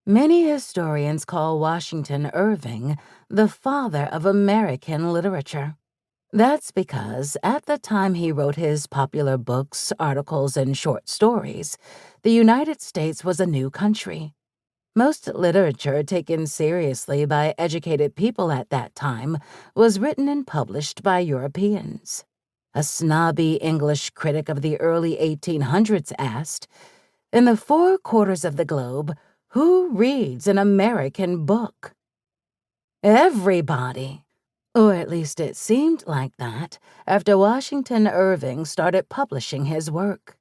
Many historians call Washington Irving the father of American literature. That's because at the time he wrote his popular books, articles, and short stories, the United States was a new country. Most literature taken seriously by educated people at that time was written and published by Europeans. A snobby English critic of the early 1800s asked, "In the four quarters of the globe, who reads an American book?" Everybody. Or at least it seemed like that after Washington Irving started publishing his work.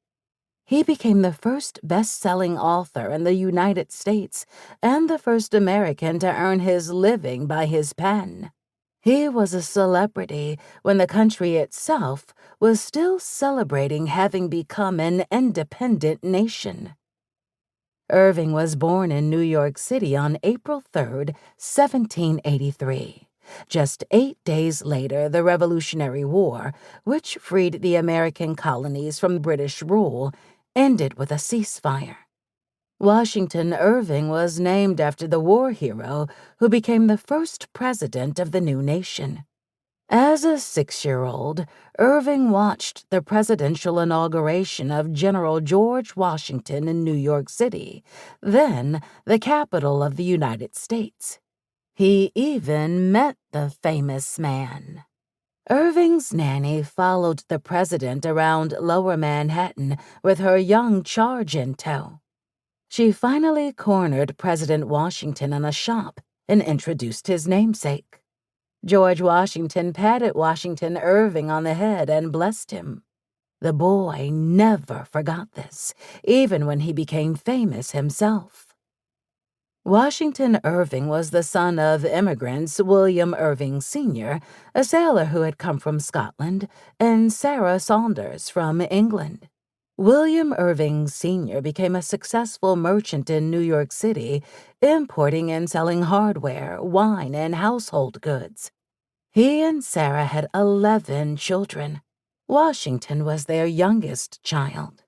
He became the first best-selling author in the United States and the first American to earn his living by his pen. He was a celebrity when the country itself was still celebrating having become an independent nation. Irving was born in New York City on April 3, 1783. Just 8 days later, the Revolutionary War, which freed the American colonies from British rule, ended with a ceasefire. Washington Irving was named after the war hero who became the first president of the new nation. As a 6-year-old, Irving watched the presidential inauguration of General George Washington in New York City, then the capital of the United States. He even met the famous man. Irving's nanny followed the president around Lower Manhattan with her young charge in tow. She finally cornered President Washington in a shop and introduced his namesake. George Washington patted Washington Irving on the head and blessed him. The boy never forgot this, even when he became famous himself. Washington Irving was the son of immigrants William Irving Sr., a sailor who had come from Scotland, and Sarah Saunders from England. William Irving Sr. became a successful merchant in New York City, importing and selling hardware, wine, and household goods. He and Sarah had 11 children. Washington was their youngest child.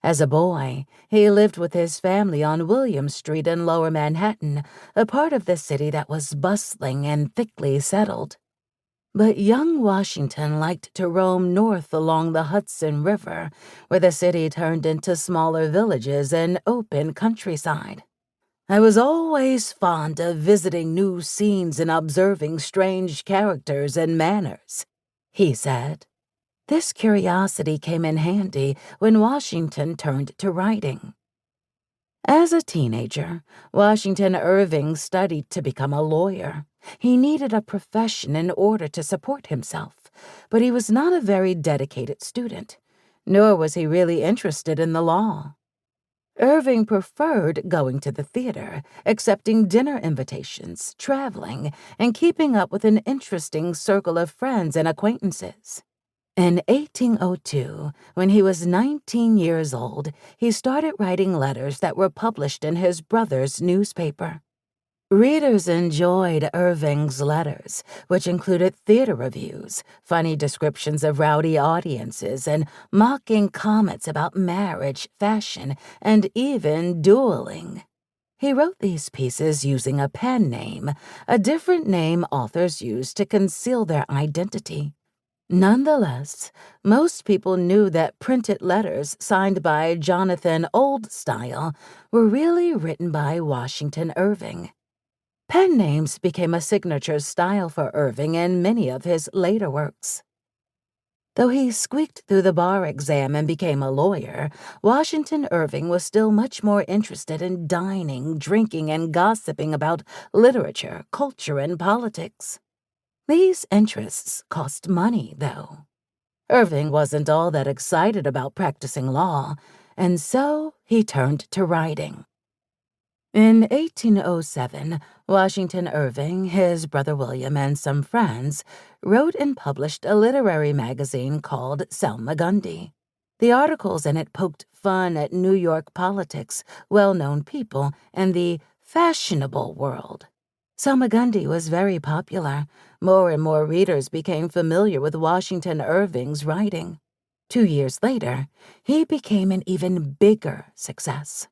As a boy, he lived with his family on William Street in Lower Manhattan, a part of the city that was bustling and thickly settled. But young Washington liked to roam north along the Hudson River, where the city turned into smaller villages and open countryside. "I was always fond of visiting new scenes and observing strange characters and manners," he said. This curiosity came in handy when Washington turned to writing. As a teenager, Washington Irving studied to become a lawyer. He needed a profession in order to support himself, but he was not a very dedicated student, nor was he really interested in the law. Irving preferred going to the theater, accepting dinner invitations, traveling, and keeping up with an interesting circle of friends and acquaintances. In 1802, when he was 19 years old, he started writing letters that were published in his brother's newspaper. Readers enjoyed Irving's letters, which included theater reviews, funny descriptions of rowdy audiences, and mocking comments about marriage, fashion, and even dueling. He wrote these pieces using a pen name, a different name authors use to conceal their identity. Nonetheless, most people knew that printed letters signed by Jonathan Oldstyle were really written by Washington Irving. Pen names became a signature style for Irving in many of his later works. Though he squeaked through the bar exam and became a lawyer, Washington Irving was still much more interested in dining, drinking, and gossiping about literature, culture, and politics. These interests cost money, though. Irving wasn't all that excited about practicing law, and so he turned to writing. In 1807, Washington Irving, his brother William, and some friends wrote and published a literary magazine called Salmagundi. The articles in it poked fun at New York politics, well-known people, and the fashionable world. Salmagundi was very popular. More and more readers became familiar with Washington Irving's writing. 2 years later, he became an even bigger success.